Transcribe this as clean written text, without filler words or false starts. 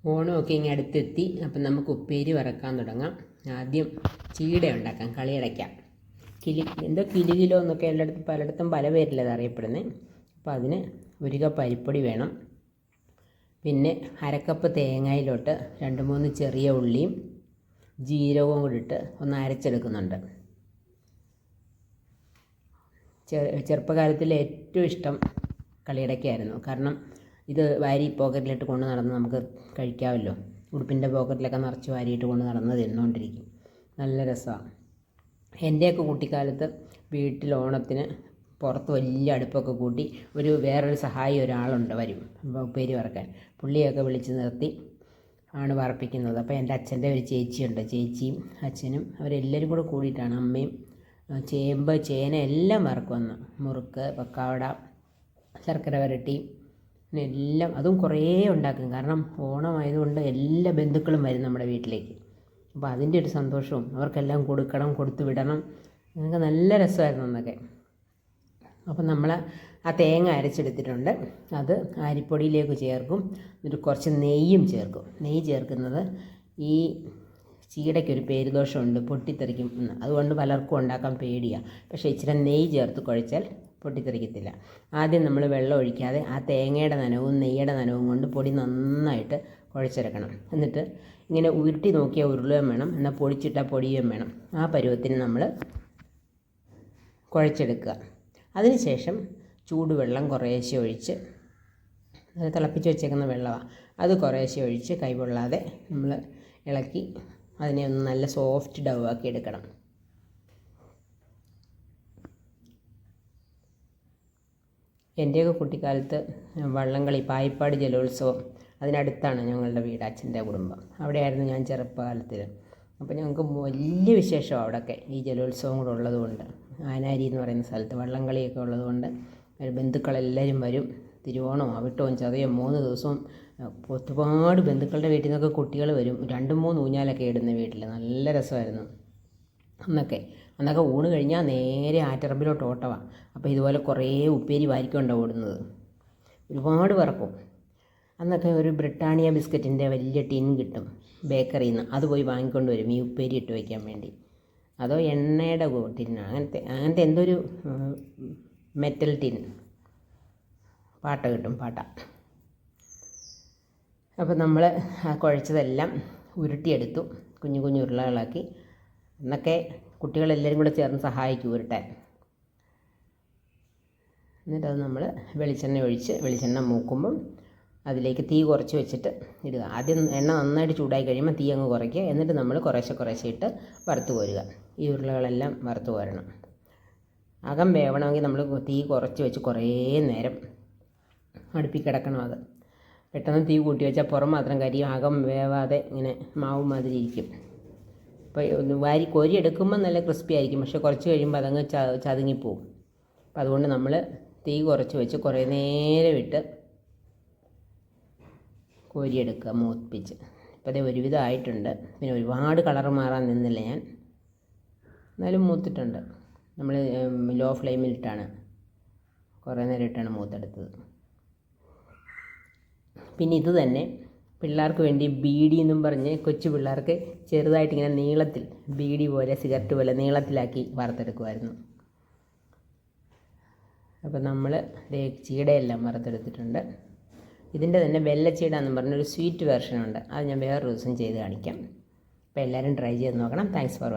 ഓണമൊക്കെ ഇങ്ങനെ അടുത്തെത്തി. അപ്പം നമുക്ക് ഉപ്പേരി വറക്കാൻ തുടങ്ങാം. ആദ്യം ചീട ഉണ്ടാക്കാം, കളിയടയ്ക്കാം. കിലുകിലോ എന്നൊക്കെ എല്ലായിടത്തും പലയിടത്തും പല പേരിൽ അത് അറിയപ്പെടുന്നത്. അപ്പോൾ അതിന് 1 കപ്പ് അരിപ്പൊടി വേണം. പിന്നെ 1/2 കപ്പ് തേങ്ങയിലോട്ട് 2-3 ചെറിയ ഉള്ളിയും ജീരകവും കൂടി ഇട്ട് ഒന്ന് അരച്ചെടുക്കുന്നുണ്ട്. ചെറുപ്പകാലത്തിൽ ഏറ്റവും ഇഷ്ടം കളിയടയ്ക്കായിരുന്നു. കാരണം ഇത് വാരി പോക്കറ്റിലിട്ട് കൊണ്ട് നടന്ന് നമുക്ക് കഴിക്കാമല്ലോ. ഉടുപ്പിൻ്റെ പോക്കറ്റിലൊക്കെ നിറച്ച് വാരിയിട്ട് കൊണ്ട് നടന്ന് തിന്നുകൊണ്ടിരിക്കും. നല്ല രസമാണ്. എൻ്റെയൊക്കെ കുട്ടിക്കാലത്ത് വീട്ടിൽ ഓണത്തിന് പുറത്ത് വലിയ അടുപ്പൊക്കെ കൂട്ടി വേറൊരു സഹായി ഒരാളുണ്ട് വരും ഉപ്പേരി വറക്കാൻ. പുള്ളിയൊക്കെ വിളിച്ച് നിർത്തി ആണ് വറപ്പിക്കുന്നത്. അപ്പോൾ എൻ്റെ അച്ഛൻ്റെ ഒരു ചേച്ചിയുണ്ട്, ചേച്ചിയും അച്ഛനും അവരെല്ലാവരും കൂടെ കൂടിയിട്ടാണ്. അമ്മയും ചേമ്പ് ചേന എല്ലാം വറക്കുമെന്ന്. മുറുക്ക്, പക്കാവട, ശർക്കര വരട്ടി, പിന്നെ എല്ലാം അതും കുറേ ഉണ്ടാക്കും. കാരണം ഓണമായതുകൊണ്ട് എല്ലാ ബന്ധുക്കളും വരും നമ്മുടെ വീട്ടിലേക്ക്. അപ്പോൾ അതിൻ്റെ ഒരു സന്തോഷവും അവർക്കെല്ലാം കൊടുക്കണം, കൊടുത്തു വിടണം. ഞങ്ങൾക്ക് നല്ല രസമായിരുന്നു അന്നൊക്കെ. അപ്പം നമ്മൾ ആ തേങ്ങ അരച്ചെടുത്തിട്ടുണ്ട്. അത് അരിപ്പൊടിയിലേക്ക് ചേർക്കും. എന്നിട്ട് കുറച്ച് നെയ്യും ചേർക്കും. നെയ്യ് ചേർക്കുന്നത് ഈ ചീടയ്ക്കൊരു പേരുദോഷമുണ്ട്, പൊട്ടിത്തെറിക്കും എന്ന്. അതുകൊണ്ട് പലർക്കും ഉണ്ടാക്കാൻ പേടിയാണ്. പക്ഷേ ഇച്ചിരി നെയ്യ് ചേർത്ത് കുഴച്ചാൽ പൊട്ടിത്തെറിക്കത്തില്ല. ആദ്യം നമ്മൾ വെള്ളം ഒഴിക്കാതെ ആ തേങ്ങയുടെ നനവും നെയ്യുടെ നനവും കൊണ്ട് പൊടി നന്നായിട്ട് കുഴച്ചെടുക്കണം. എന്നിട്ട് ഇങ്ങനെ ഉരുട്ടി നോക്കിയാൽ ഉരുളുകയും വേണം, എന്നാൽ പൊടിച്ചിട്ടാൽ പൊടിയുകയും വേണം. ആ പരുവത്തിന് നമ്മൾ കുഴച്ചെടുക്കുക. അതിനുശേഷം ചൂടുവെള്ളം കുറേശ്ശെ ഒഴിച്ച്, അത് തിളപ്പിച്ച് വെച്ചേക്കുന്ന വെള്ളമാണ്, അത് കുറേശ്ശെ ഒഴിച്ച് കൈപൊള്ളാതെ നമ്മൾ ഇളക്കി അതിനെ ഒന്ന് നല്ല സോഫ്റ്റ് ഡവാക്കി എടുക്കണം. എൻ്റെയൊക്കെ കുട്ടിക്കാലത്ത് വള്ളംകളി, പായിപ്പാട് ജലോത്സവം അതിനടുത്താണ് ഞങ്ങളുടെ വീട്, അച്ഛൻ്റെ കുടുംബം. അവിടെയായിരുന്നു ഞാൻ ചെറുപ്പകാലത്തിൽ. അപ്പോൾ ഞങ്ങൾക്ക് വലിയ വിശേഷമാണ് അവിടെയൊക്കെ, ഈ ജലോത്സവം കൂടെ ഉള്ളതുകൊണ്ട്. ആനാരി എന്ന് പറയുന്ന സ്ഥലത്ത് വള്ളംകളിയൊക്കെ ഉള്ളതുകൊണ്ട് ബന്ധുക്കളെല്ലാവരും വരും. തിരുവോണവും അവിട്ടവും ചതയും 3 ദിവസവും ഒരുപാട് ബന്ധുക്കളുടെ വീട്ടിൽ നിന്നൊക്കെ കുട്ടികൾ വരും. 2-3 ഊഞ്ഞാലൊക്കെ ഇടുന്ന വീട്ടിൽ. നല്ല രസമായിരുന്നു അന്നൊക്കെ ഊണ് കഴിഞ്ഞാൽ നേരെ ആറ്ററമ്പിലോട്ട് ഓട്ടമാണ്. അപ്പോൾ ഇതുപോലെ കുറേ ഉപ്പേരി വാരിക്കൊണ്ടാണ് ഓടുന്നത്. ഒരുപാട് വറക്കും. അന്നൊക്കെ ഒരു ബ്രിട്ടാനിയ ബിസ്ക്കറ്റിൻ്റെ വലിയ ടിൻ കിട്ടും ബേക്കറിയിൽ നിന്ന്. അത് പോയി വാങ്ങിക്കൊണ്ട് വരും ഈ ഉപ്പേരി ഇട്ട് വയ്ക്കാൻ വേണ്ടി. അതോ എണ്ണയുടെ ടിന്നാണ്, അങ്ങനത്തെ എന്തോ ഒരു മെറ്റൽ ടിൻ. പാട്ട കിട്ടും, പാട്ട. അപ്പോൾ നമ്മൾ ആ കുഴച്ചതെല്ലാം ഉരുട്ടിയെടുത്തു, കുഞ്ഞു കുഞ്ഞു ഉരുളകളാക്കി. എന്നൊക്കെ കുട്ടികളെല്ലാവരും കൂടെ ചേർന്ന് സഹായിക്കും ഉരുട്ടാൻ. എന്നിട്ടത് നമ്മൾ വെളിച്ചെണ്ണ ഒഴിച്ച്, വെളിച്ചെണ്ണ മൂക്കുമ്പം അതിലേക്ക് തീ കുറച്ച് വെച്ചിട്ട് ഇടുക. ആദ്യം എണ്ണ നന്നായിട്ട് ചൂടായി കഴിയുമ്പോൾ തീ അങ്ങ് കുറയ്ക്കുക. എന്നിട്ട് നമ്മൾ കുറേശ്ശെ ഇട്ട് വറുത്ത് കോരുക. ഈ ഉരുളകളെല്ലാം വറുത്ത് കോരണം. അകം വേവണമെങ്കിൽ നമ്മൾ തീ കുറച്ച് വെച്ച് കുറേ നേരം അടുപ്പിൽ കിടക്കണം. അത് പെട്ടെന്ന് തീ കൂട്ടി വെച്ചാൽ പുറം മാത്രം കരിയും, അകം വേവാതെ ഇങ്ങനെ മാവ് മാതിരി ഇരിക്കും. അപ്പോൾ വാരി കോരി എടുക്കുമ്പോൾ നല്ല ക്രിസ്പി ആയിരിക്കും, പക്ഷേ കുറച്ച് കഴിയുമ്പോൾ അതങ്ങ് ചതുങ്ങിപ്പോവും. അപ്പോൾ അതുകൊണ്ട് നമ്മൾ തീ കുറച്ച് വെച്ച് കുറേ നേരം ഇട്ട് കോരിയെടുക്കുക, മൂപ്പിച്ച്. ഇപ്പോൾ അതേ ഒരുവിധം ആയിട്ടുണ്ട്. പിന്നെ ഒരുപാട് കളറ് മാറാൻ നിന്നില്ല ഞാൻ, എന്നാലും മൂത്തിട്ടുണ്ട്. നമ്മൾ ലോ ഫ്ലെയിമിലിട്ടാണ് കുറേ നേരം ഇട്ടാണ് മൂത്തെടുത്തത്. പിന്നെ ഇത് തന്നെ പിള്ളേർക്ക് വേണ്ടി ബീഡി എന്നും പറഞ്ഞ് കൊച്ചു പിള്ളേർക്ക് ചെറുതായിട്ട് ഇങ്ങനെ നീളത്തിൽ ബീഡി പോലെ, സിഗരറ്റ് പോലെ നീളത്തിലാക്കി വറുത്തെടുക്കുമായിരുന്നു. അപ്പോൾ നമ്മൾ ചീടയെല്ലാം വറുത്തെടുത്തിട്ടുണ്ട്. ഇതിൻ്റെ തന്നെ വെള്ളച്ചീട എന്നും പറഞ്ഞൊരു സ്വീറ്റ് വെർഷനുണ്ട്. അത് ഞാൻ വേറൊരു ദിവസം ചെയ്ത് കാണിക്കാം. അപ്പോൾ എല്ലാവരും ട്രൈ ചെയ്ത് നോക്കണം. Thanks for watching.